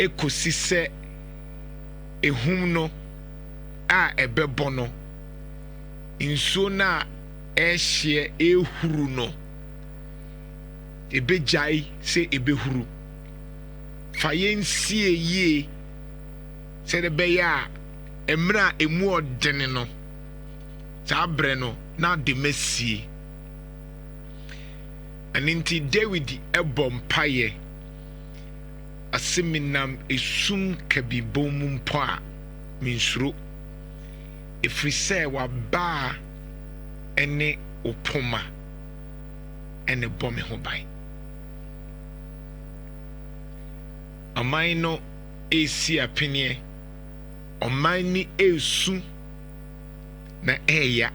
ekosi se ehum no a ebebo no nsuo na ehye ehuru no ebejai se ebehuru fa yensie yie se de beya emra emu odene no saa bre no na de masie aninti David ebompaye aseminam esum kabibom mpo a minsuro efrise wa ba ene opoma ene bome ho bai amai no esi apenie omai ni esu na eya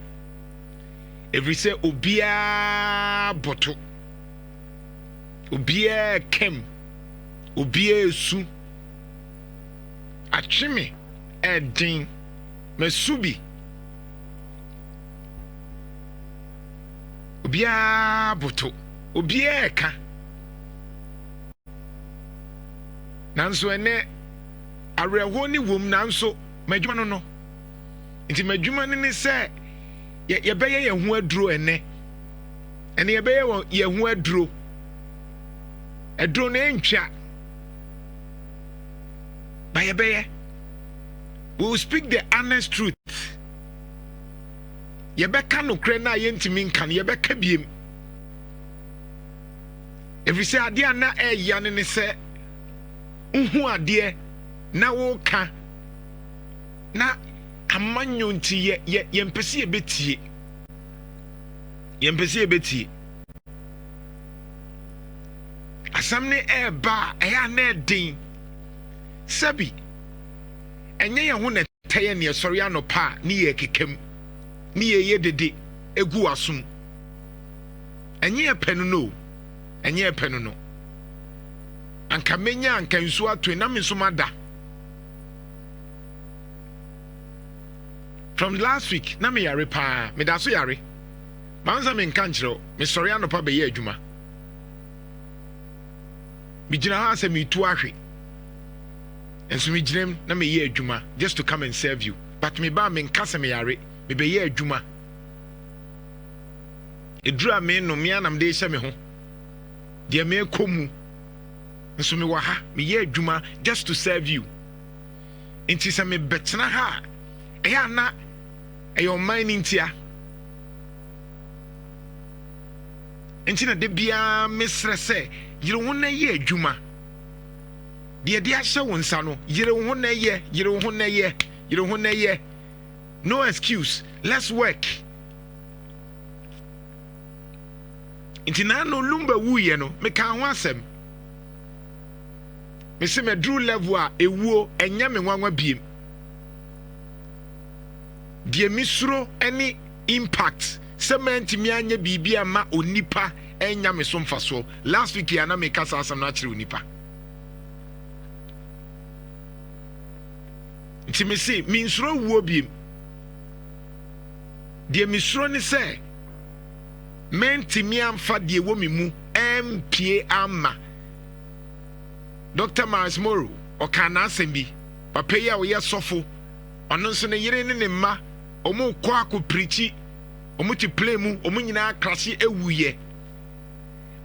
efrise obia boto obia kem obia esu atweme edin masubi obia boto obia eka nanso ene areho ni wom nanso madwuma no nti madwuma ni se ye beye ye ho aduro ene ye beye ye ho aduro na entwa ba ye beye we will speak the honest truth ye beka no kre na ye ntimi nkan ye beka biem every say ade na eya ne se uhu ade na wo ka na amanyo nti ye mpese ye betie asamne eba eya na edin sabi enye ye ho na teye ne sori anopa ni ye kekam ni ye dede egu asum enye penu no anka menya anka nsu ato na mensomada from last week na me yare pa me da so yare manza me nka nkyerɛ me sori anopa be ye adwuma me gina ha se me tu ahwe enso me ginem na me ye adwuma just to come and serve you but me ba me nka se me yare me be ye adwuma edura me no me anam de hye me ho de me komu enso me wa ha me ye adwuma just to serve you enti se me betena ha eya na eyo mining tia enti na de bia mesre se yire ho na ye adwuma de ahye wo nsa no yire ho na ye no excuse let's work enti na no lumba wuye no me kan ho asem me se me drew level a ewuo enya me nwanwa biem de misuro any impact cement mi anya bibia ma onipa enya me so mfaso last week ya na me kasa asam na kire onipa nti me se mi nsuro wuo biem de misuro ni se menti mi amfa de wo mi mu empie ama Dr. Mars Moro o kana asembi papa ya wo ye sofo ono nso ne yire ne ne ma omu kwa ko preachi omu ti play mu omu nyina krashe ewuye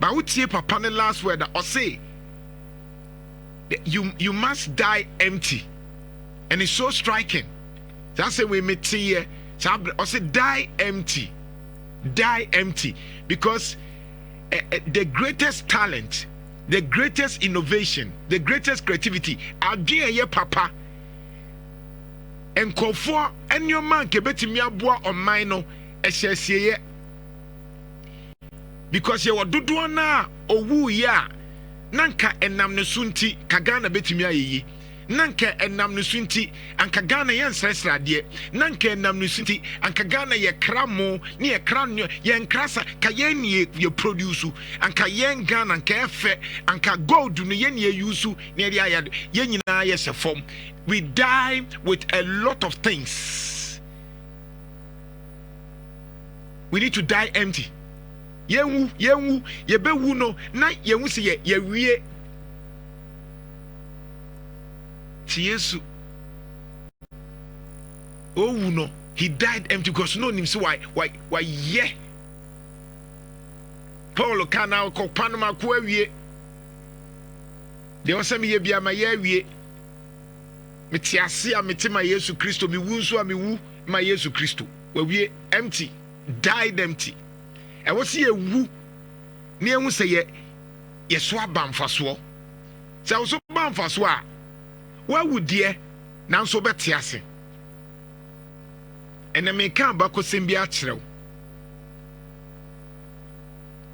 ba wutie papa ne last word o say you must die empty and it's so striking that's the way me tie o say die empty because the greatest talent, the greatest innovation, the greatest creativity adwene ye papa enkofo enyo man ke betimi aboa oman no ehyesie because ye wododo na owu ya nanka enam ne sunti kagana betimi ayeyi nanka enam ne sunti anka Ghana ye nsresrade nanka enam ne sunti anka Ghana ye kramo ne ye kranyo ye nkrasa ka ye ne ye produce anka ye Ghana anka efe anka gold no ye ne ye use ne ye ayade ye nyina ye se form. We die with a lot of things. We need to die empty. Yewu yebewu no na yewu se ye wie yesu owu no he died empty because no nim so why yeah Paul kana ko panoma ko awie de osem ye bia ma ye awie metiase a metima Yesu Kristo mi wu nso a mi wu ma Yesu Kristo wawie empty died empty e wo se ye wu ne ehu se ye so abamfaso se wo so bamfaso a wa wudie nanso betiase ene me kan ba ko sem bia kirew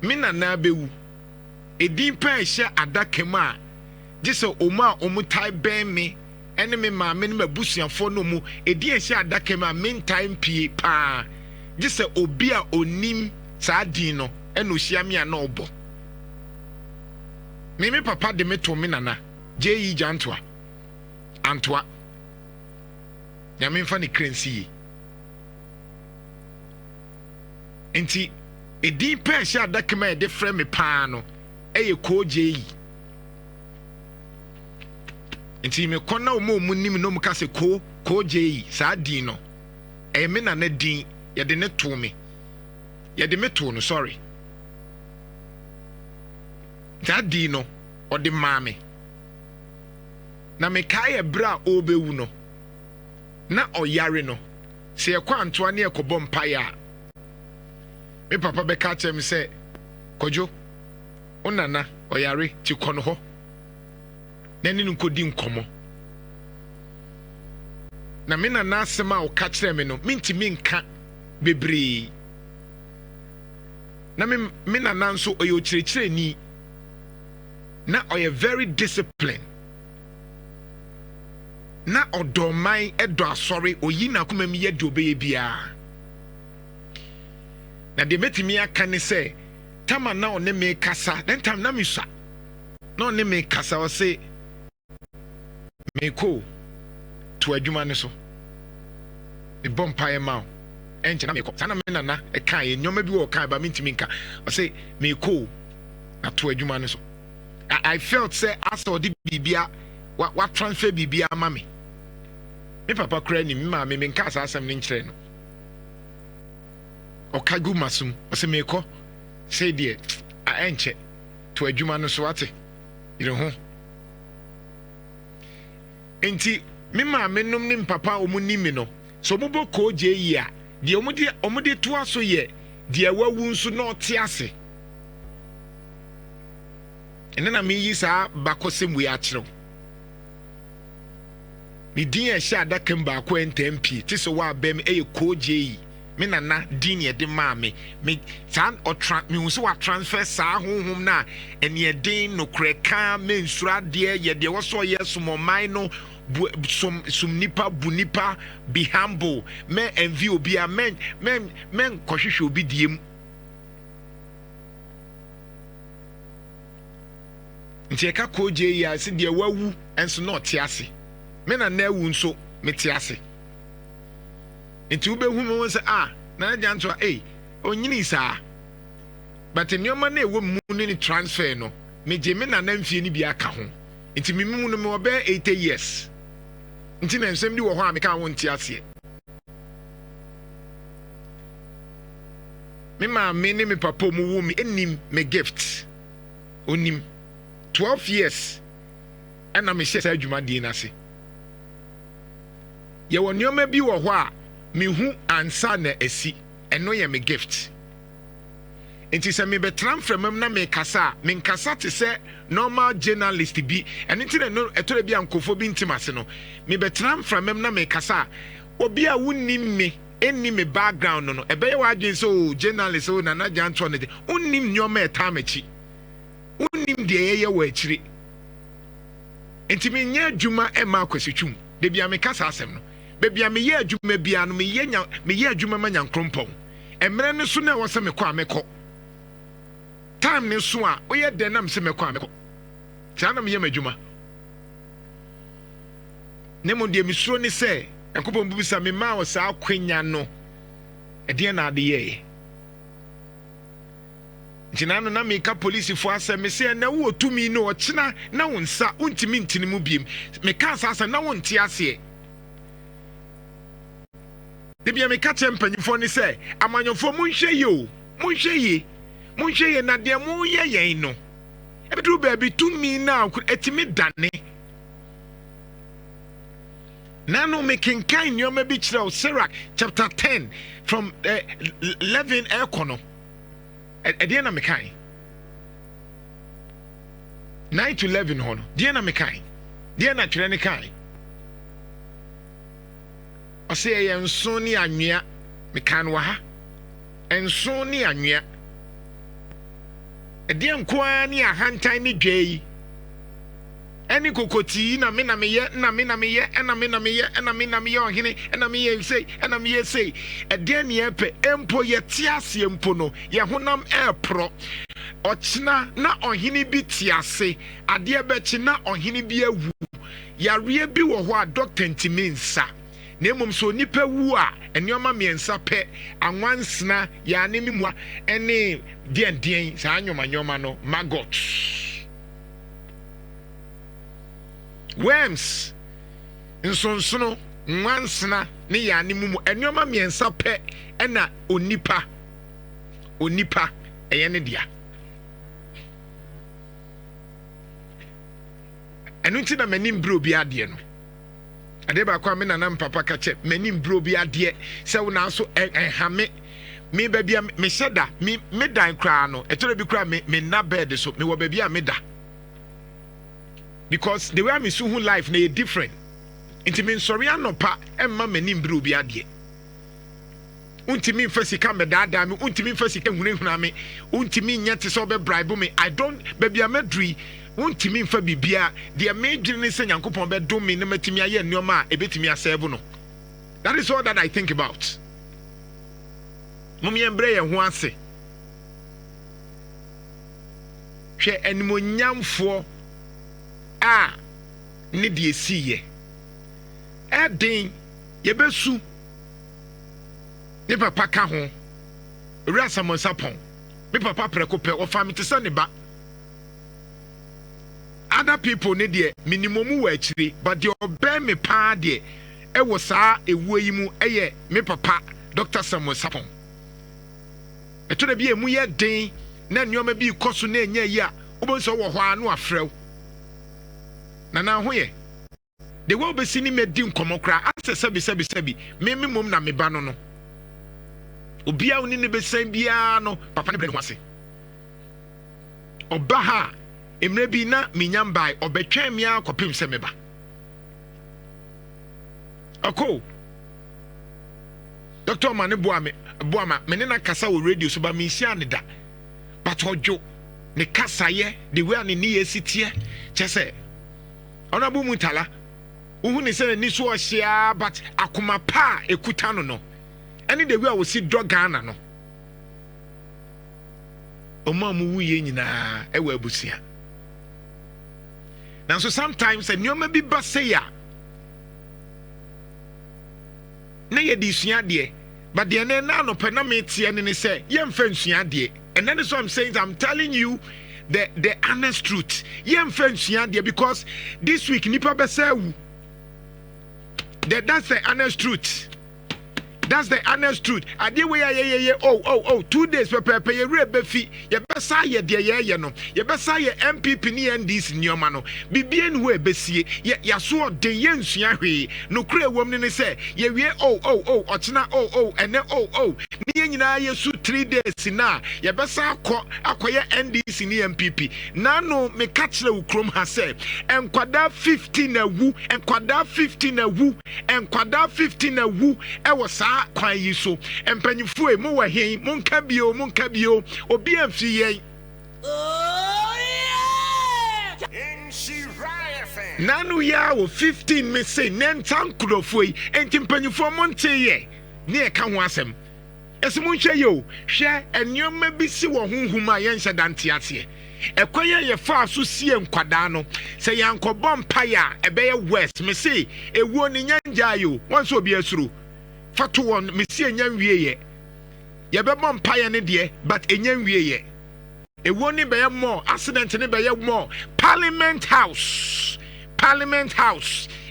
mina na bewu edin pa ehye adakam a gise oma omutai ben me ene me ma me mabusuafo no mu edin ehye adakam a mentai pie pa gise obi a onim saa din no ene ohia me ana obo me papa de me to me nana jeyi jantoa antoa ya me mfa ne krensi enti edin pa ehye adakam a de frɛ me pa no eye ko jeyi enti me kɔna o mo nim no mu ka se ko jeyi saa din no me nana din ye de ne to me ye de me to no sorry that din no o de maame na me kai ebra obewu no na oyare no se ye kwa antoa ne ekobɔ mpae me papa be ka kyem se kojo onana oyare ti kono ho na ni nkodi nkomo na me nana asema o ka kyerɛ me no mintimi nka bebre na me nana nso oyo kyerɛkyerɛ ni na oye very disciplined na odoman edo asɔre oyi na kuma mi yɛ de obeye bia na de metimi aka ne sɛ tama na one me kasa then tam na misua na one me kasa o se me ko to adwuma ne so e bompae ma enche na me ko sana me nana e kan e nyoma bi wo kan ba mintimi nka o se me ko na to adwuma ne so I felt say aso di bibia what transfer bibia ma me papa kra ni ma me nka asasam ne nkyerɛ no o kagu masum o se me ko say die a enche to adwuma no so ate ire ho enti me ma me num ne papa o mu ni me no so mo bo ko je yi a de o mu de to aso ye de awawu nso na ote ase ene na me yi saa bakosem we a kyerɛw me din e hye adakam ba ko entampi ti so wa bam e ko je yi me nana din ye de ma me san me hu so wa transfer saa honhom na ene ye din no kreka me nsura de ye de wo so ye sumoman no sum nipa bu nipa be humble men envy obi a men kohwehwe obi diem nti eka ko je ya se de wawu enso na ote ase me na na wu nso me te ase nti ube hu me se na janto onyini saa but nyoma na ewo mu ni transfer no me je me na na mfie ni bi aka ho nti me mu no me obe 80 years nti na nsem di wo ho a me ka ho nti ase me ma me ni me papa mu wu me enim me gift onim 12 years and I'm a share adwuma din ase ye wo nyoma bi wo ho a me hu ansa na esi eno ye me gift enti se me betram from na me kasa me nkasa te se normal journalist bi eno ti no etore bi ankofo bi ntimase no me betram from na me kasa obi a wunnim me enni me background no ebe ye wa adwen so journalist o na na janto no de unnim nyoma etamachi unnim de ye wa akiri enti me nya adwuma e ma kwasitwum de bia me kasa asem no be bia me ye adwuma bia no me ye adwuma ma nyankrompon emre ne so na wo se me kwa me ko time ne so a oye de nam se me kwa me ko tia na me ye madwuma ne mo de misuro ni se yankopon bubisa me ma wo sa akwanya no e de na ade ye Jinano na meka police for asem me say na wo tumi no ochina na wonsa untimi ntini mu biem meka asasa na wonte ase de bia meka chempanyfo ni say amanyofo munhwe ye munhwe ye na de mu ye yen no ebedru baabi tumi na etimi dane nano making kind you may be Sirach chapter 10 from 11 ekono Diana Mekai 9 to 11 hono Diana Mekai Diana Trene Kai I say enso ni anwea mekan wa ha enso ni anwea Edian kwa ni ahantan ni dwei Any kokoti na me ye ohene na me ye say na me ye say e de ne epe empo ye tiase empo no ye honam pro ochina na ohene bi tiase ade bechi na ohene bi awu yare bi wo ho a doctor ntimi nsa na emom so nipa wu a enioma miensa pe anwansena ya ne mimwa ene den sa anyoma no maggot worms nsonsono nwansena ne ya ne mumu enioma miensa pe ena onipa eye ne dia enu nti na manim bro bi ade no ade ba kwa me na papa ka che manim bro bi ade se wo na so enhame me ba bia me sheda me dan kra no etore bi kra me na bed so me wo ba bia me da because the way I'm seeing life na different. Intimi sorry anopa emma manim bro bi ade. Untimi fasika me dada me untimi fasika hunehuna me untimi nyete so be bribe me I don't baby amedri untimi fa bibia de amedri ne se Nyankopon be do me ne matimi aye nneoma a ebetimi asebe no. That is all that I think about. Mummy embre ye ho ase. Hwe animonyamfo ne de esiye edin yebesu ne papa ka ho rasa monsapon me papa preko pe o family tese ne ba other people ne de minimum wa akire but the obe me pa de e wo saa ewu yi mu eye me papa Dr. Samuel Sapon eto de bi emu ye den na nneoma bi koso na enya yi a obonso wo ho anu afrew Nana hoye the wo be sini medi nkomokra ase sebi me mom na me ba no obia woni ne be san bia no papa ne bre no ase oba ha emre bi na minyambai obetwa mi akopem se me ba ako Dr. Mane boama me ne na kasa wo radio so ba me hia ne da but ojo ne kasa ye the way ne ne yesitie chese Honorable Mutala, who is a niso share, but akuma pa ekutano no. Any day we will see drug Ghana no. Omamu ye na ewe busia. Now so sometimes and you may be basaya. Na ye di sua de, but the na no penameti and say, yem fensua de. And that is what I'm saying. I'm telling you the honest truth. Yem fensua de because this week nipa besewu. That's the honest truth. That's the honest truth. Ade we oh 2 days pepe ye rebefi ye besa ye de ye no ye besa ye MPP ni NDC nyoma no bibie no ebesie ye so de ye nsua hwe no kura wom ne se ye wie ochina ene ni nyina ye su 3 days na ye besa akoye NDC ni MPP na no me ka kire wo krom ha se enkwada 15 na wu enkwada 15 na wu enkwada 15 na wu e wo sa kwan yi so empanyifo e mo wa hen mo nka bio obi amfi yen nanu ya wo 15 me say nentan krofo yi enti mpanyifo mo nte ye ne e ka ho asem ese mo nhwe yo hwe ennyoma bi si wo honhum a yen hyadante ate ekwaye ye fa so sie nkwada no se yankobom paya ebe ye west me say ewu ni nyanja yo won so obi asuru fatu won me si enya wieye ye be bom paye ne de but enya wieye ewo ni be more, accident ni be more. Parliament House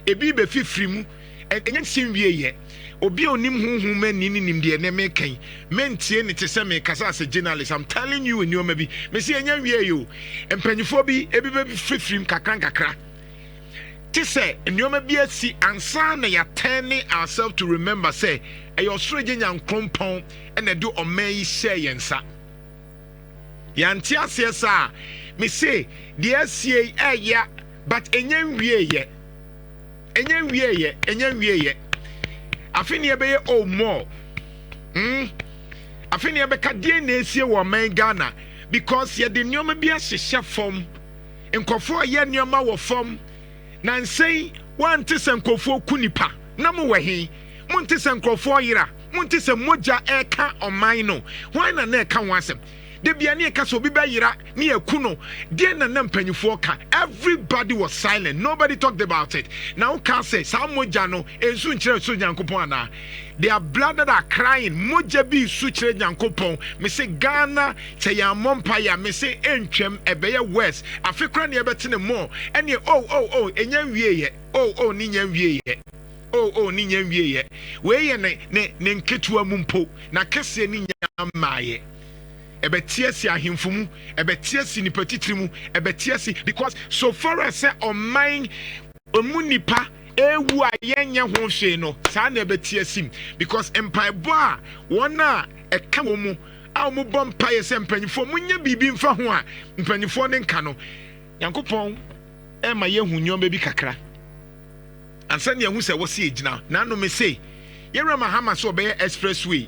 ebi be fifiri mu enye simwie ye obi onim hunhun mani ni nim de na mekan mentie ni te se me kasa as a journalist. I'm telling you eni o ma bi me se enya wie yo empanyifo bi ebi be fifirim kakra ti se eni o ma bi asi ansa na ya turning ourselves to remember say eyo soroje nyankrompon ena do oman yi share yensa yanti asesa me say the SCA eya but enya wie ye afini ebe o more afini ebe ka die na esie wo man Ghana because ye de nyoma bi ahyehye fom nkofo ye nyoma wo fom na nsei wante se nkofo kunipa na mo wahi monte se nkofo yira monte se moja eka oman no wan na eka wansem de bia ne eka so bi ba yira ne akuno de na mpanyifo ka. Everybody was silent, nobody talked about it. Now can say sa moja no ensu nkyere so nyankopon ana their blood that are crying moja bi su kyere nyankopon. Me say Ghana che ya mompa ya me say entwem ebeye west afikra ne ebete ne more ene enya wie ye ni nya wie ye ni nya wie ye we ye ne nketua mu mpo na kese ni nya maaye ebetiasi ahimfumu ebetiasi nipatitirimu ebetiasi because so far as say oman omunipa ewu ayenya ho hwe no saa na ebetiasi because empaibo a wona eka wo mu a wo bom paye se mpanyifo munya bibi mfa ho a mpanyifo ne nka no yankopon e ma ye hu nyom bi kakra ansa ne hu se wo se egina na no me say yera mahama so be expressway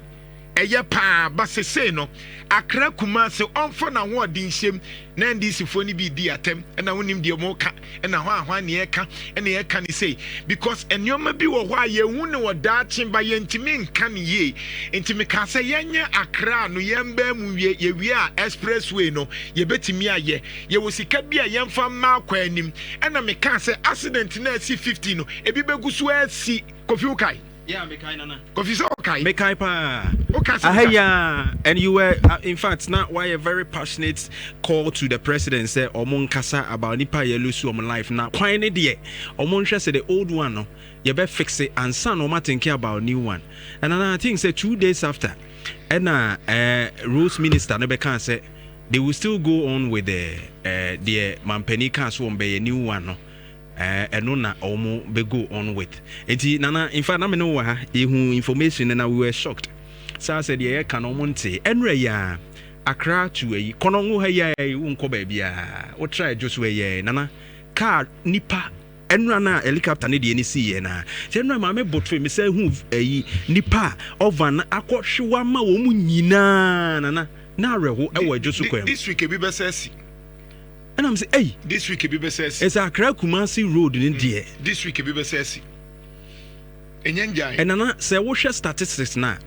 eye pa ba sese no akra kuma se onfo na ho odi nsem na ndc fo ni bi di atem na wonim de mo ka na ho ahwa ne eka na eka ni say because enyoma bi wo ho a ye hu ne wo da chimba ye ntimi nka ne ye ntimi ka se yenye akra no yemba mu wie ye wie a expressway no ye betimi aye ye wo sika bi a yemfa ma kwa anim na me ka se accident na si 50 no ebi begusu asi Kofi Ukai. Yeah, Mekai Nana. Kofi okay. Mekai pa. Okay. Yeah, and you were in fact not why a very passionate call to the president say Omon Kasa about Nipa Yelusu on life now. Why any day? Omon say the old one no, you better fix it and son no matter care about new one. And another thing say 2 days after, and rules minister never can say they will still go on with the Mampeni cast won't be a new one no. And na omo be go on with enti nana in fact na me no wa ha ehu information and we were shocked so I said yeah can omonte enre ya akra to yi kono ngo ha ya unko ba bia wo try just we ya nana car nipa enra na helicopter ne de ni si ye na se enra ma me botwe me say hu yi nipa ovan akohwewa ma wo mu nyina nana na reho e wa just kwem this week e bi be say and I'm saying, hey, this week be says it's a Kumasi road in India. This week be says and Nana say what's your statistics now?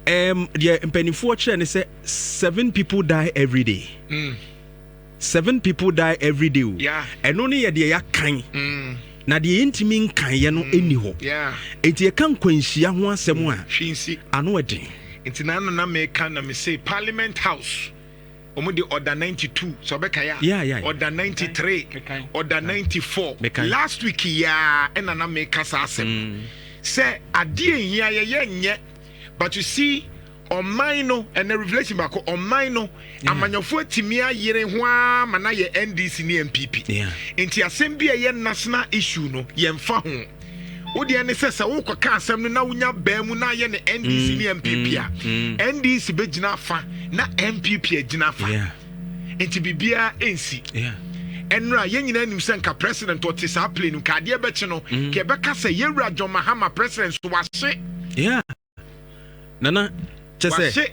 The penny fortune and say 7 people die every day. 7 people die every day. Yeah. And only at the kind. Na the intimate kind no anyhow. Yeah. It's a can quenchia one somewhere. She see. I know a thing. It's na me can me say Parliament House. Omudi order 92 so beka ya order 93 order 94 last week ya na make us asem say adie hia ye nye but you see on mine and the revelation back on mine amanyofo atimi ayere ho ama na ye NDC ni MPP enti asem bia ye national issue no ye mfa ho wodi ene sesa wo kwaka asem no na wonya ba mu na ye ne NDC ni MPP a NDC be gina fa na MPP agina fa enti bibia ensi enra ye nyina nim senka president oti sa plane ka de be chi no ke be ka se yewura John Mahama president so wahye nana chese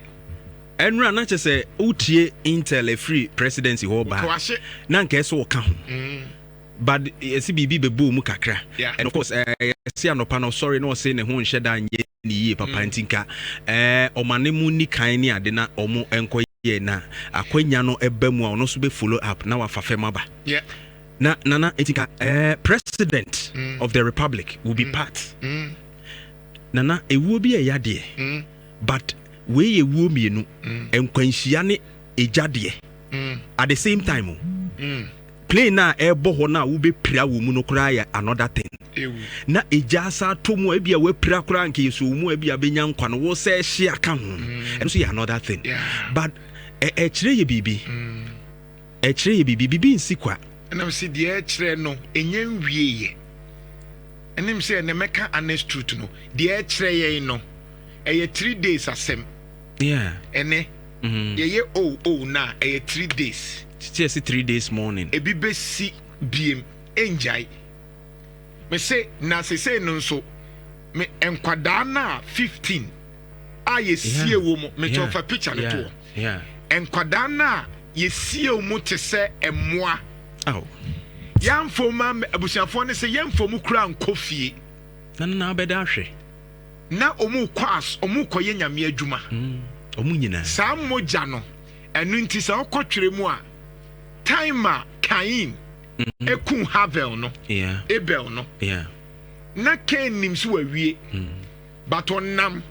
enra na chese utie intel free presidency ho ba na nke so ka ho but CBB be boom kakra and of course see anopa no sorry no say ne ho nhye da nye ni yi papa ntinka omane mu ni kan ni ade na omo enko ye na akwanya no eba mu a ono so be follow up na wa fafema ba na nana ntinka president of the republic will be part nana ewuo bi e yade but we ewuo mienu enkwanhia ne ejade at the same time plane na ebo ho na wo be pira wo mu no kura ya another thing na ejasa to mu ebia we pira kura nke yeso mu ebia benya nkwa no wo se hye aka ho and so ya another thing but kire ye bibi bibi nsikwa and am see the kire no enye nwieye enim say na meka honest truth no the kire ye no 3 days asem ene ye na 3 days just 3 days morning ebi be si biem enjai me say na say no so me enkwada na 15 ye sie wo mo me chofa picture no to enkwada na ye sie wo mo te se emoa yamfo ma abusiafo ne se yamfo mu kura nkofie na beda hwe na omu kwas omu koye nyame adwuma omu nyina saa moja no enu nti sa okotwere mu a timer Cain ekun Havel no Abel no na Cain nim so awie but onam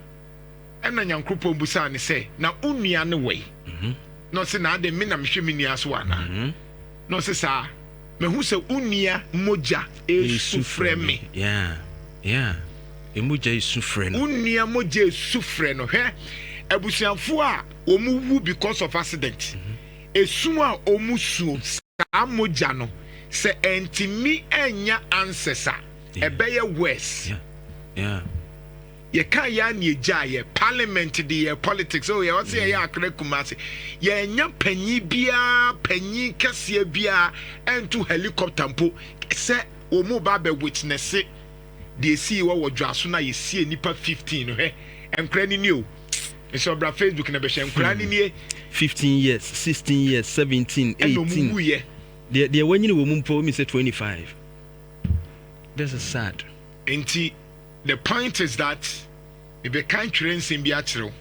ena nyankropon busa ne se na onua ne wei no se na ade me na mhwe me nua so ana no se sa me hu se onua moja esufre me emoja esufre no onua moja esufre no hwe abusianfo a omu because of accident esu a omu suo saa moja no se entimi enya ancestor ebeye worse ye kan ya na eja ye parliament de ye politics so ye wose ye akra kumase ye nya panyi bia panyi kase bia entu helicopter mpo se omu ba be witness de see wo dwaso na ye see nipa 15 no he enkra ni o so bra Facebook na be hye enkra ni 15 years 16 years 17 18 they when you wo mpo me say 25 this is sad enti the point is that if you can't train sim be achiro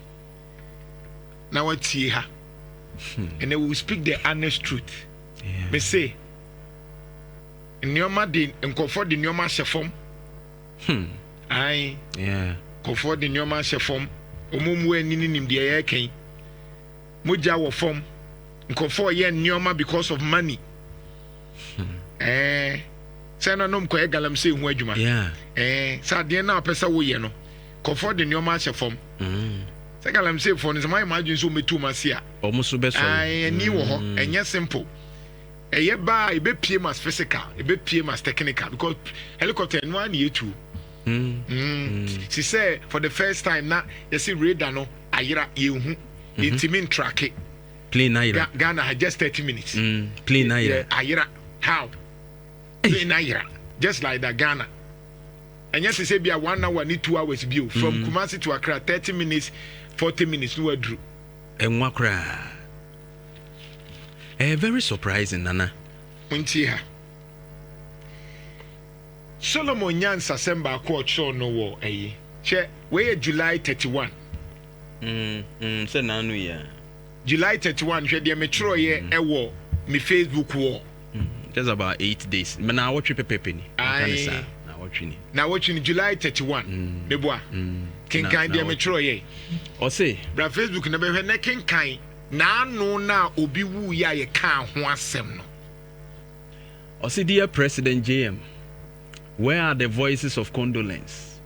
now what see her and they will speak the honest truth me say nyoma de nkofo de nyoma hyefom ai nkofo de nyoma hyefom omumu anini nim de ye kan moja wo fom nkofo ye nyoma because of money say no nom ko e galam say hu adwuma say de na pesa wo ye no nkofo de nyoma hyefom say galam say for no my imagine so metu masia omuso be so ai ni wo ho enye simple eye ba e be pie mas physical e be pie mas technical because helicopter no an ye tu she said for the first time na you see radar no ayira ye hu intimin track it plane Nhyira Ghana had just 30 minutes plane Nhyira ayira how plane Nhyira just like that Ghana and yes say be a 1 hour ni 2 hours view from Kumasi to Accra 30 minutes 40 minutes no wadru enwa kra very surprising nana unti ha Solomon Nyansa semba ko cho no wo ayi che we July 31 say nanu ya July 31 hwe de metro ye ewo me Facebook wo just about 8 days me na watch pepe ni kanisa na watch ni July 31 deboa kinkan de metro ye o say bra Facebook na be hwe na kinkan na anu na obi wu ya ye kan ho asem no o say dear President JM, where are the voices of condolence?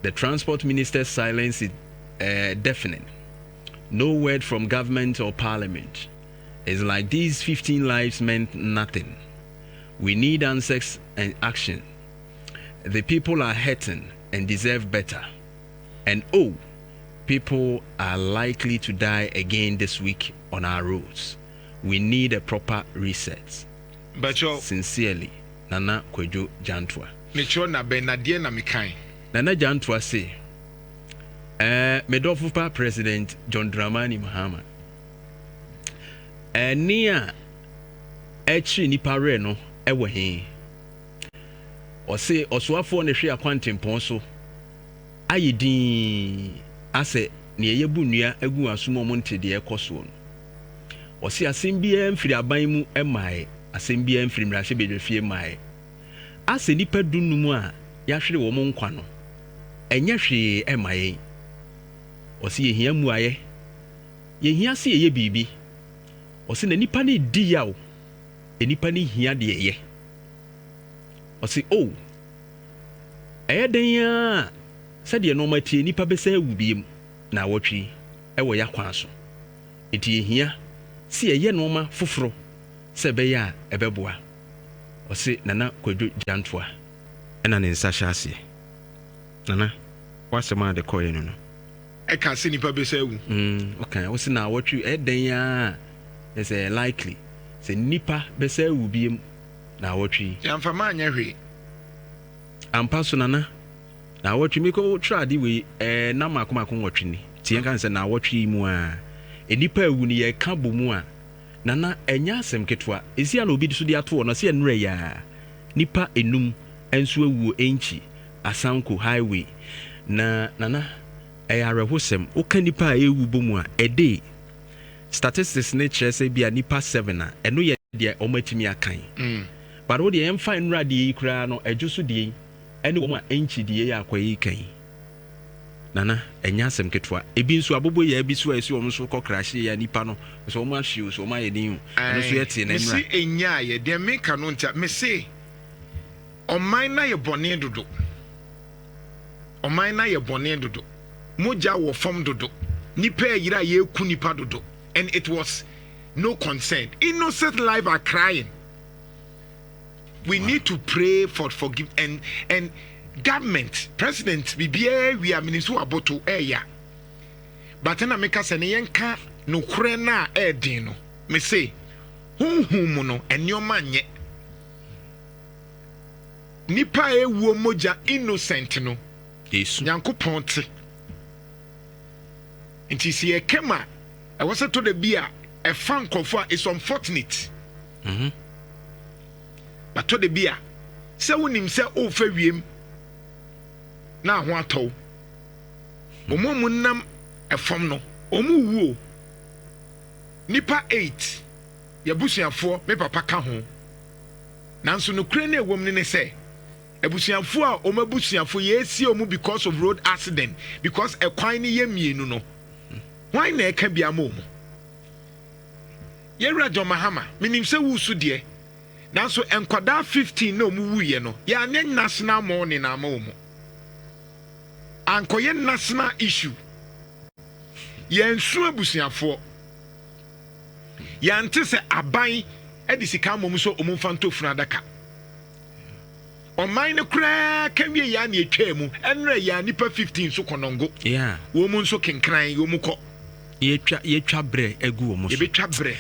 The transport minister's silence is deafening. No word from government or parliament. It's like these 15 lives meant nothing. We need answers and action. The people are hurting and deserve better. And people are likely to die again this week on our roads. We need a proper reset. But sincerely, Nana Kwejo Jantwa. Mecho na benadie na mekan. Nana Jantwa say, Medofupa President John Dramani Mahama. Nia echi nipa re no ewo he. O say osuafo ne hwe akwantempon so. Ayidin ase ne yebu nua agu asomo montede ekoso no. O say asembia mfiri aban mu emae. Asembia mfiri mrahye bedwefie mae ase nipa dunum a yahwere wo mo nkwa no enye hwe emaye o se yehia muaye yehia se ye bibi ɔse na nipa ne di yaw nipa ne hia de ye ɔse oh ɛyɛ den a sɛdeɛ no matie nipa bɛsɛ awu biem na wɔtwe ɛwɔ ya kwan so enti ehia si ɛyɛ no ma foforo sɛ bɛyɛ a ɛbɛboa ɔse nana kwadwo gyantoa ɛna ne nsa hyɛ aseɛ nana wasɛm a de kɔɛ no no ɛka sɛ nipa bɛsɛ awu okay ɔse na wɔtwe ɛyɛ den a ɛsɛ likely sɛ nipa bɛsɛ awu biem na wɔtwe yɛmfa ma anyɛ hwee ampa so nana na wɔtwe mi kɔ trade wei na mako wɔtwe ni tie kan sɛ na wɔtwe mu a nipa awu ni yɛ ka bɔ mu a nana ɛnya asɛm ketewa esia na obi so de ato no sɛ ɛnura ya nipa enum enso awu enchi asanko highway na nana ɛyɛ arɛhosɛm woka nipa a ɛwu bɔ mu a ɛde statistics ne kyerɛ sɛ bi a nipa 7 a ɛno yɛ deɛ ɔmatumi akan but wo deɛ ɛmfa nnura deɛ yi koraa no ɛdwo so deɛ ɛne wɔn a ɛnkyi deɛ yɛ akɔ yi kan nana ɛnya asɛm ketewa ebi nso abobo yɛ bi so a esi wɔn nso kɔ krahye yɛ nipa no so wɔn ahye so wɔn ayɛ den ɛno so yɛ te na nnura mesi enya yɛ deɛ meka no nta mesi ɔman na yɛ bɔne dodo ɔman na yɛ bɔne dodo mogya wɔ fam dodo nipa yira yɛ ku nipa dodo and it was no concern innocent life are crying we need to pray for forgive and government president bibia we are minister aboto eya but na meka se ne yenka no kure na edin no me say honhum no enioma nye nipa ewu moja innocent no yesu nyankopon te nti si ekema e was to the bia e fan kofo is unfortunate but to the bia se wonim se o fa wiem na ho atɔ omo nam efom no omo wuo nipa 8 yabusuafo me papa ka ho nanso no kure na ewom ne se abusuafo a omo abusuafo yesi omo because of road accident because ekwan ne yemienu no why na eka bia ma omo yewra John Mahama minim se wusu de nanso enkwada 15 na omo wuye no ya ne national morning na ma omo ankoye national issue yensu abusuafo yante se aban edi sika mom so omumfa ntofunu adaka oman ne kura kawie ya na etwa mu enra ya nipa 15 so konongo wo mu nso kenkran wo mu kɔ yetwa bre egu wo mu so yebetwa bre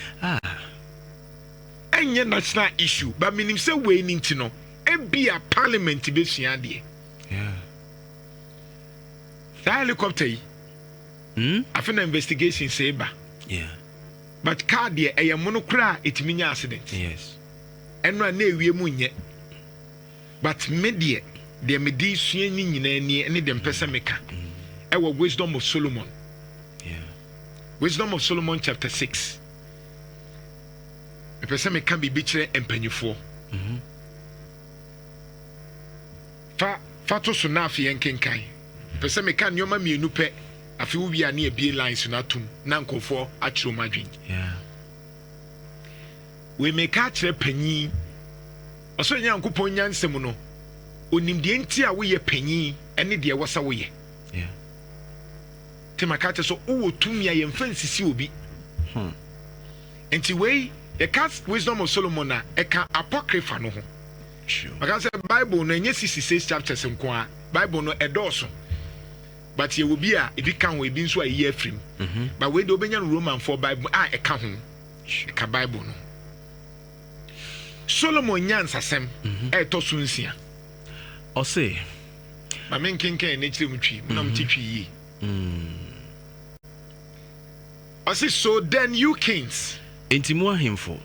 enye national issue ba minim se we ni ntino ebia parliament be sua de that helicopter yi after investigation say ba but car de eye monokura etimi nya accident yes enra na ewie mu nye but media de medi sua ni nyina ni ene de mpesa meka e wo wisdom of Solomon wisdom of Solomon chapter 6 mpesa meka bibi kire empanyifo fa to so na afie nkenkan mpesa meka nyoma mienu pe afi wo bia na ebie lines na tum na nkofo akiro madwen we meka kire panyi oso nyankopon nyansem no onimde nti a wo ye panyi ene de wosa wo ye temaka te so wo tumi a yemfa nsisi obi enti we the cast wisdom of Solomon na eka apocrypha no ho maka say Bible no enye 66 chapters nko a Bible no edoso but ye will be a ebi kan ho ebi nso a ye afrim but we do obenya Roman 4 Bible a eka ho eka Bible no Solomon nyansasem to so nsia o say ma men kenken na chire mtwi na mtitwi yi I say so then you kings enti mo ahemfo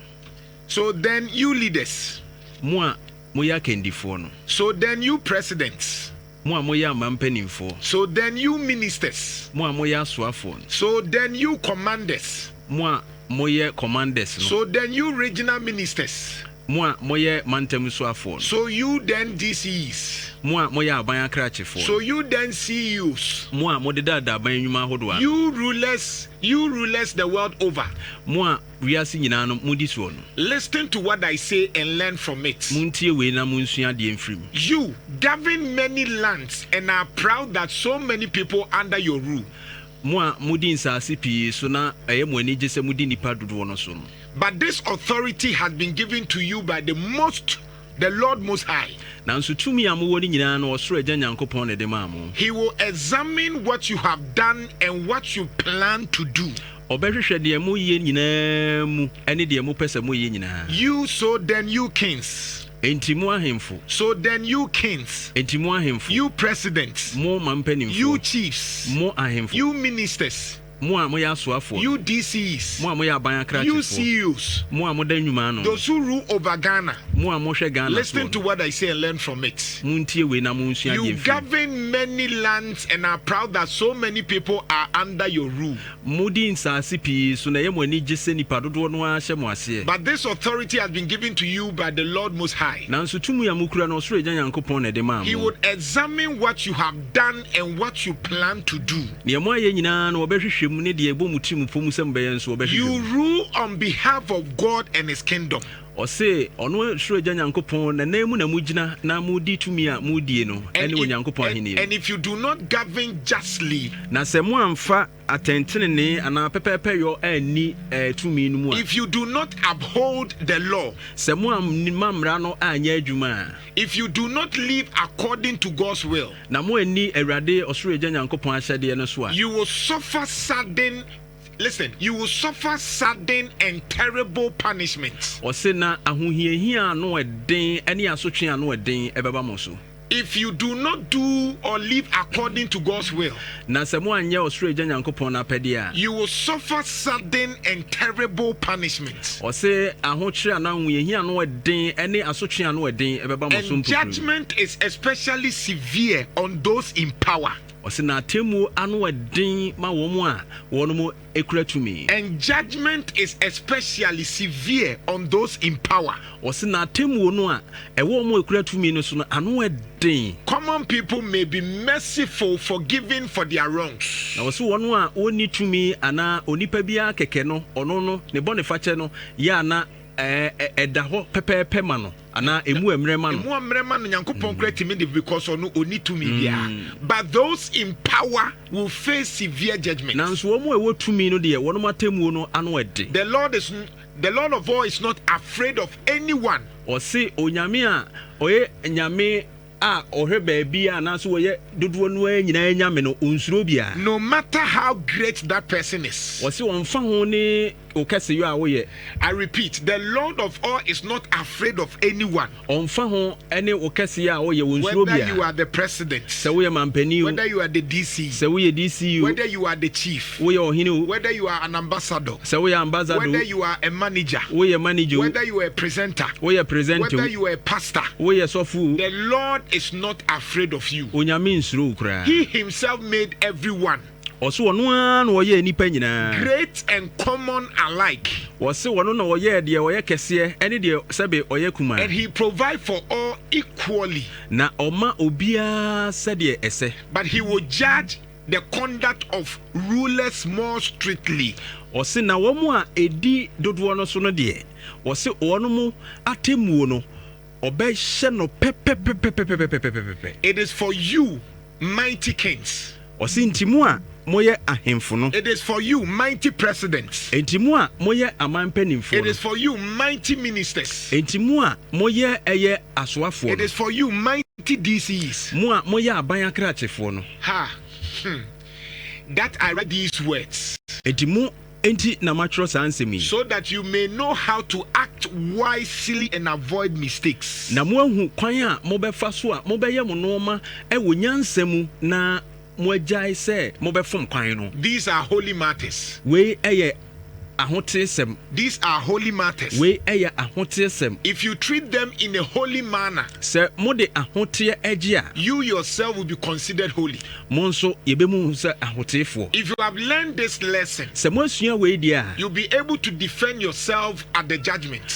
so then you leaders mo ya kendifo no so then you presidents mo ya mampanimfo so then you ministers mo ya soafo so then you commanders mo ya commanders no so then you regional ministers mo ya mantam soafo so you then DCs Moa moya aban akrachefo. So you then CEOs. Moa modeda da aban nyuma hodo. You rulers the world over. Moa wiase nyina no mudi so no. Listen to what I say and learn from it. Muntie we na munsua de mfrim. You govern many lands and are proud that so many people under your rule. Moa mudi nsase pii so na mo ani gye se mudi nipa dodo no so no. But this authority has been given to you by the Lord Most High. Nanso tumi amowo ni nyina no osoro agya Nyankopon ne de ma mo. He will examine what you have done and what you plan to do. Obehwehwe de mo ye nyina mu ene de mo pese mo ye nyina. You so then you kings. Entimu ahemfo. So then you kings. Entimu ahemfo. You presidents. Mo mampanimfo. You chiefs. Mo ahemfo. You ministers. Mo ya soafo. You DCs. Mo ya ban akrachefo. You CEOs. Mo da nwuma no. Those who rule over Ghana. Mo hwe Ghana. Listen to what I say and learn from it. Muntie we na munsua de. You govern many lands and are proud that so many people are under your rule. Mudi nsase pi so na ye mo ani gye nipa dodo no a hye mo ase. But this authority has been given to you by the Lord Most High. Nanso tumu ya mukura no osoro agya Nyankopon ne de ma mo. He would examine what you have done and what you plan to do. Ne mo aye nyina no obehwehwe mu ne de ebo you rule on behalf of God and His kingdom. Ose ono suro agya Nyankopon na nemu na mugina na mudi tumi a mudie no ene Onyankopon ahini. And if you do not govern justly, na se mo amfa atentene ne ana pepepe yo ani tumi no mu a, if you do not uphold the law, se mo amra no anya adwuma, if you do not live according to God's will, na mo ani Awurade osuro agya Nyankopon ahyede no so a, you will suffer sudden and terrible punishments. Osena ahohiahia no eden ene asotwe ano eden ebeba mo so. If you do not do or live according to God's will, na se mo anya osuro agya Nyankopon na pede a, you will suffer sudden and terrible punishments. Ose ahokyere na ahohiahia no eden ene asotwe ano eden ebeba mo so. And judgment is especially severe on those in power. Osena temu ano eden ma wo mo a wo no mo ekura tumi. And judgment is especially severe on those in power. Osena temu no a ewo mo ekura tumi no so no ano eden. Common people may be merciful, forgiving for their wrongs. Na wo no a oni tumi ana onipa bia keke no ono no ne bonifache no ya na edaho pepepe ma no ana emu emrema no Nyankopon create me because ono oni tumi bia. But those in power will face severe judgment. Nanso wo mo ewo tumi no de wono matemu no ano ede. The Lord of all is not afraid of anyone. O se onyame a oye nyame a ohwe baabi a na so woye dodo no anyina nyame no onsuro bia. No matter how great that person is. O se wonfa ho ne okase yo a woye. I repeat, the Lord of all is not afraid of anyone. Onfa ho ene okase ya woye wonsuro bia. Whether you are the president, se woye mampani, whether you are the DC, se woye DC, whether you are the chief, woye ohini, whether you are an ambassador, se woye ambassador, whether you are a manager, woye manager, whether you are a presenter, woye presenter, whether you are a pastor, woye sofu, the Lord is not afraid of you. Onyame nsuro kra. He himself made everyone. Oso wono an woye nipa nyina. Great and common alike. Wose wono na woye de woye kese ene de sebe oye kuma. And he provide for all equally. Na oma obia sede ese. But he will judge the conduct of rulers more strictly. Ose na womo a edi dodo no so no de. Wose wono mu atemu no. It is for you, mighty kings. It is for you, mighty presidents. It is for you, mighty ministers. It is for you, mighty DCs. That I read these words. So that you may know how to act wisely and avoid mistakes. These are holy matters. These are holy matters. If you treat them in a holy manner, you yourself will be considered holy. If you have learned this lesson, you'll be able to defend yourself at the judgment.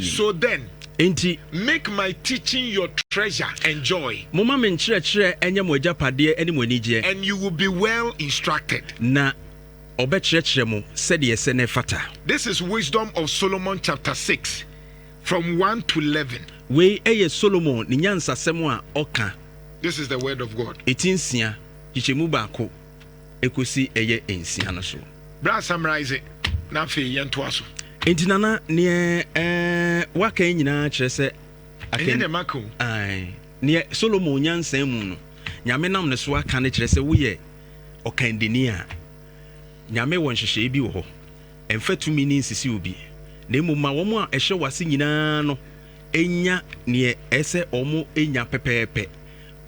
So then, enti make my teaching your treasure and joy. Moma men kyerɛkyerɛ ɛnyɛ mo agyapade ɛne mo anigye. And you will be well instructed. Na ɔbɛkyerɛkyerɛ mo sɛdeɛ ɛsɛ ne fata. This is Wisdom of Solomon chapter 6 from 1 to 11. Wei ɛyɛ Solomon ne nyansasɛm a ɔka. This is the word of God. Ɛti nsia kyekyɛmu baako ɛkɔsi ɛyɛ nsia no so. Bra summarize it. Na afei yɛntoa so. Enti nana neɛ waka nyinaa kyerɛ sɛ ɛnyɛ ne mako. neɛ Solomon nyansan mu no nyame nam ne so aka ne kyerɛ sɛ woyɛ ɔkandeni a nyame wɔ nhyehyɛe bi wɔ hɔ ɛmfa tumi ne nsisi obi na mmom ma wɔn a ɛhyɛ wase nyinaa no ɛnya neɛ ɛsɛ ɔmo ɛnya pɛpɛɛpɛ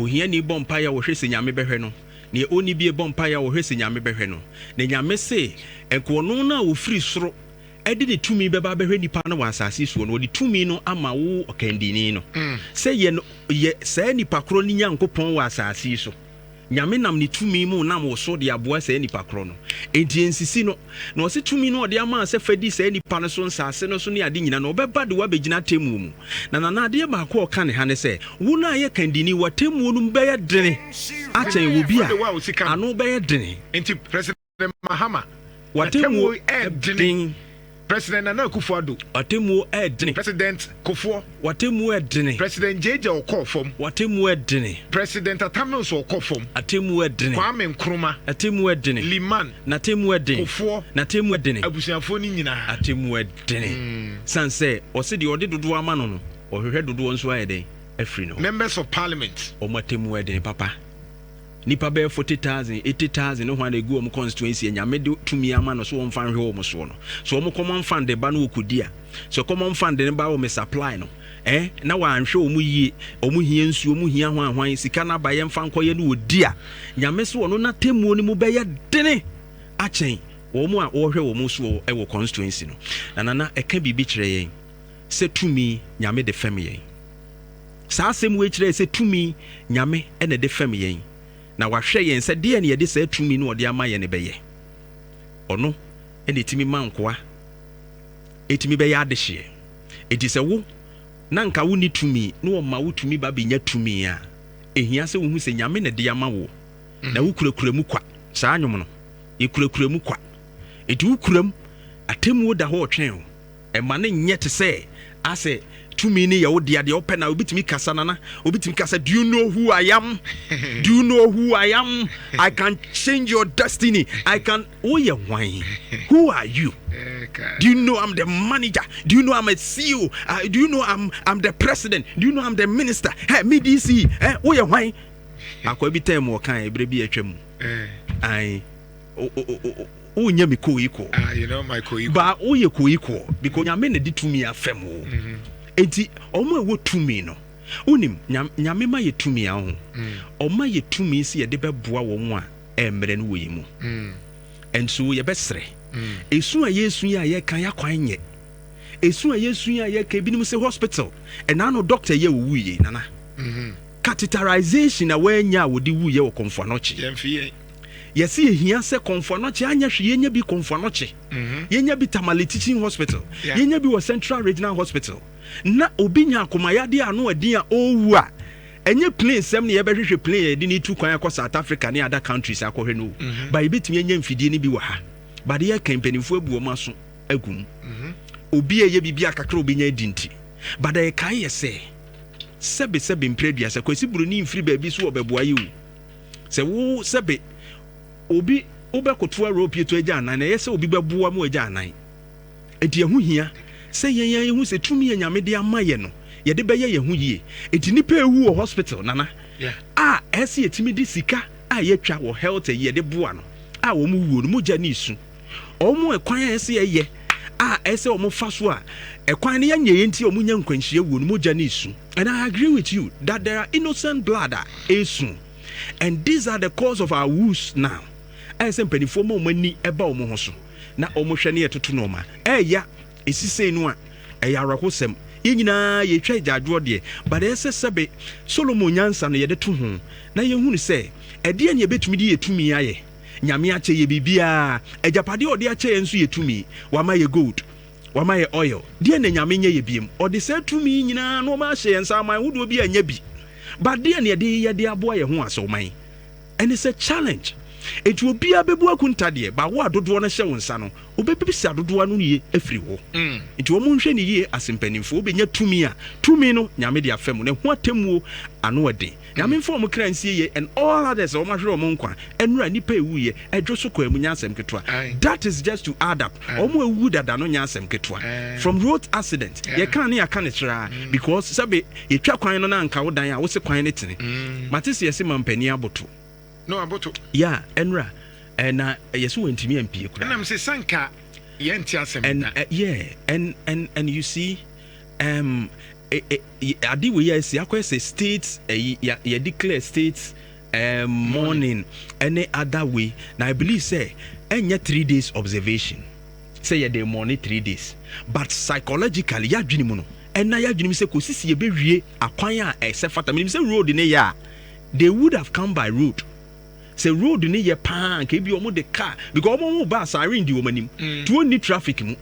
ohiani bɔ mpaeɛ a wɔhwɛ sɛ nyame bɛhwɛ no neɛ ɔni bie bɔ mpaeɛ a wɔhwɛ sɛ nyame bɛhwɛ no na nyame se ɛnkɔɔno no a wɔfiri soro ɛde ne tumi bɛba bɛhwɛ nipa no wɔ asase so no wɔde tumi no ama wo ɔkandini no sɛ yɛ saa nipa korɔ ne nyankopɔn wɔ asase so nyame nam ne tumi mu nam wo so de aboa saa nipa korɔ no enti nsisi no na ɔse tumi no ɔde ama sɛ fadi saa nipa no so nsase no so ne ade nyina no ɔbɛba de wabɛgyina atemmuo mu na nanadeɛ baako ɔka ne ha ne sɛ wo no a yɛ kandini watemmuo no bɛyɛ dene akyɛn wɔ bi a ano bɛyɛ dene enti President Mahama watemmuo ɛdene President Nana Akufo-Addo watemmuo ɛdene President Kofoɔ watemmuo ɛdene President JJ Okofom watemmuo ɛdene President Atamils Okofom atemmuo ɛdene Kwame Nkrumah atemmuo ɛdene Liman natemmuo ɛdene Kofoɔ natemmuo ɛdene abusuafo ni nyinaa atemmuo ɛdene sanse ɔse deɛ ɔde dodoɔ ama no no ɔhwehwɛ dodoɔ nso ayɛ den afiri no Members of Parliament ɔmo atemmuo ɛdene papa nipa bɛyɛ 40,000 80,000 no ho na egu ɔmo constituency nyame de tumi ama no so wɔn fan hwɛ ɔmo so no so ɔmo common fund de ba no okudi a so common fund ne ba ɔmo supply no na wɔanhwɛ ɔmo yie ɔmo hia nsuo ɔmo hia hwan sika na ba yɛ mfa nkɔyɛ no odi a nyame so ɔno na temuo ne mu bɛyɛ dene akyɛn ɔmo a wɔhwɛ ɔmo so ɛwɔ constituency no nana ɛka bibi kyerɛ yɛn sɛ tumi nyame de fam yɛn saa asɛm wo kyerɛ sɛ tumi nyame ɛna de fam yɛn na wahwɛ yɛn sɛ deɛ ne yɛde saa tumi no ɔde ama yɛn ne bɛyɛ ɔno ɛna ɛtumi ma nkoa ɛtumi bɛyɛ adehyeɛ ɛti sɛ wo na nka wo ni tumi na ɔma wo tumi ba bɛnya tumi a ɛhia sɛ wohu sɛ nyame ne de ama wo na wo kurakura mu kwa saa nwom no yɛkurakura mu kwa ɛti wo kuram atemmuo da hɔ ɔtwɛn o ɛma ne nyɛ te sɛ asɛ tumi ni yawo dia de open na obitimi kasa nana obitimi kasa do you know who I am do you know who I am I can change your destiny I can oh yeah why who are you do you know I'm the manager do you know I'm a CEO do you know I'm the president do you know I'm the minister hey me DC oh yeah why akwa bi time wo kan ebre bi atwam ai oh nya me ko iko you know my ko iko ba oh ye ko iko because nyame na di tumi afem wo enti omo ewo tumi no unim nyame ma ye tumi a ho oma ye tumi si ye de beboa wo ho a emre no woyi mu enso ye besre esu a yesu ya ye kan yakwan nye esu a yesu ya ye ka binim se hospital ena no doctor ye wuye nana catheterization a wanya wodi wuye wo konfoanoche yemfie yesi ehia se konfoanoche anya hwe yenya bi konfoanoche yenya bi Tamale Teaching Hospital yenya bi wo Central Regional Hospital na obi nya akomayade ano adin a owu a enye plane sem ne yebehwehwe plane edi ni tu kwan akọ South Africa ne other countries akọhwe no ba ebetumi enya mfidie ni bi wa ha ba de ye kampanifo abuo maso agum obi eye bibia kakra obi nya edinti ba de kai ye se sebe mpredua se kwesi buru ni mfiri ba bi so obeboa yi o se wo sebe obi obekotoa rope to agya anan na ye se obi beboa mu agya anan enti ehu hia se yen hu se tumi ya nyame de ama ye no ye de beye ye hu yie enti nipa ewu o hospital nana ese yetimi di sika ye twa wo health ye de boa no wo mu wuo no mu gya ni su o mu ekwan ese ye ese o mu fa so ekwan ne ye enti o mu nya nkwanhie wuo no mu gya ni su and I agree with you that there are innocent blood esu and these are the cause of our wounds now ese mpanifo mo mani eba o mu ho so na o mu hwe ne yetoto no ma ya esise no a eyarahosem yenyina ye twa jadwo de but ese sebe Solomon nyansa no ye de to ho na ye hunu se ede ne betumi de yetumi aye nyame ache ye bibia ejapade ode ache ye nso yetumi wa ma ye gold wama ye oil deɛ na nyame nyɛ yɛ biem ɔde sɛ tumi nyinaa no ma hyɛ yɛn nsa man wodoɔ bi anya bi but deɛ na yɛde aboa yɛ ho asɔman and it's a challenge. It will be a bebu akuntade ba wo adodo no hyɛ wo nsa no obebisi adodo no yie afiri wo it wo monhwɛ ne yie asempanyimfo obenya tumi a tumi no nyame de afam na ho atemmuo ano ɔden nyame mfo mo kra nsie ye and all others o mahwɛ o mo nkwa enura nipa ewuye edwo so kwa mu nyansɛm ketwa that is just to add up o mo ewu dada no nyansɛm ketwa from road accident ye kan ne aka ne kyerɛ because sabe etwa kwan no na nka wo dan a wo se kwan ne tene matese yɛse mampani aboto no aboto yeah enra and yes we ntimi ampie kura and I'm say sanka yenti asem and yeah and you see adi we yes yakwa states ya declare states morning any other way now I believe say enya 3 days observation say ya dey morning 3 days but psychologically ya dwini mu no and na ya dwini say kosisi ye bewie akwan a ese fata me say road ne ya they would have come by road. Say road ni ye pan ke bi omo de car because omo ba sare ndi omanim to oni traffic mu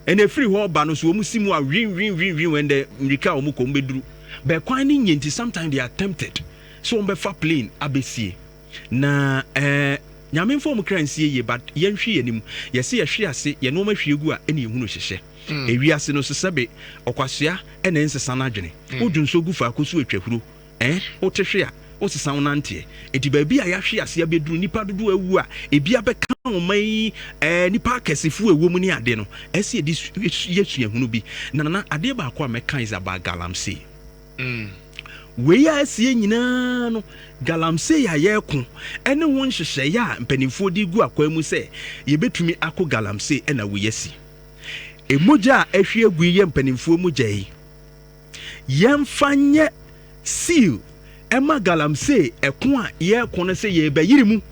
and free ho ba no so omo simu a win when the mrika omo ko mbeduru be kwan ni nyenti sometimes they are tempted so omo be fa plane abesie na nyame mfo omo kran sie ye but ye nhwe yanim ye se ye hwe ase ye no ma hwe egu a ene ehunu hyehye ewi ase no sesebe okwasua ene nsesa na adwene odunso gu fa akosu atwahuro o tehwe a o sesa wonante enti ba bi a yahwe ase abeduru nipa dodo awu a ebi abeka omai nipa kesefu ewo mu ni ade no ese edi yesu ehunu bi na ade ba akwa meka is about galamsey we ya ase nyina no galamsey ya yeko ene won hyehyɛ ya mpanimfo di gu akwa mu se ye betumi akọ galamsey na we yesi emoja a ahwe agu ye mpanimfo mu gyae yemfanye seal Emma galamsey ekwa ye kono se ye bayiri mu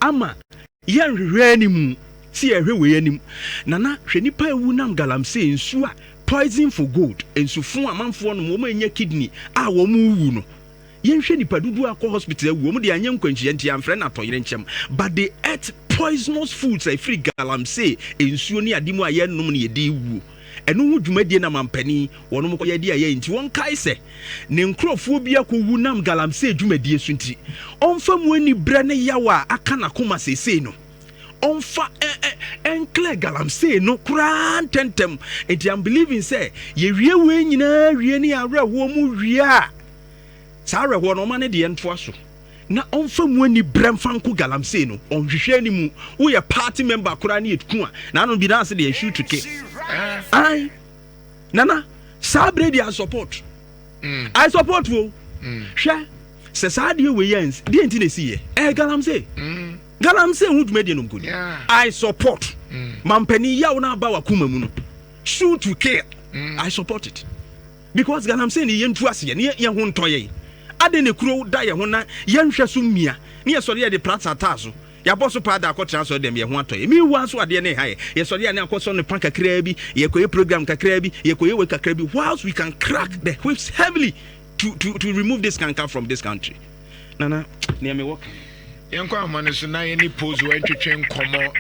ama ye nhwehwe animu si ye hwe we anim nana hwe nipa ewu nam galamsey nsu a poison for gold ensufu amanfo no mo anya kidney a wo mu wu no ye nhwe nipa dudu akọ hospital ewu mo de anya nkwanchi nti amfre na toyere nchem but they ate poisonous foods a free galamsey ensuo ni adimu a ye nom ne ye de wu enu hu dwumadie na mampani wono mo koyade aye nti won kai se ne nkrofo bi akowu nam galamsey dwumadie so nti onfa mu ani bre ne yawa aka na koma sesei no onfa enkle galamsey no kran tentem enti am believing say ye wie we nyina wie ni areho mu wie a sa areho no ma ne de nto aso na onfa mu ani bre mfa nko galamsey no onhwehwe ani mu wo ye party member kran ne etuku a na no bi na ase de shoot to ke I nana sabre dia support I support wo hwe se saade we yens de enti na siye galamsey hu dwumade no nkodi I support mampani yawo na ba wakuma mu no shoot to kill I support it because galamsey ni yentu ase ye ho ntoye ade ne kuro da ye ho na yenhwe so mmia ne ye sori ye de plata taso ya boso pada akotra so dem ye ho atoye mi wu aso ade ne haye ye sori ane akoso ne pan kakra bi ye koye program kakra bi ye koye we kakra bi whilst we can crack the whips heavily to remove this canker from this country nana ne me work yenkwa amane so na ye ni pose wa ntwetwe nkomo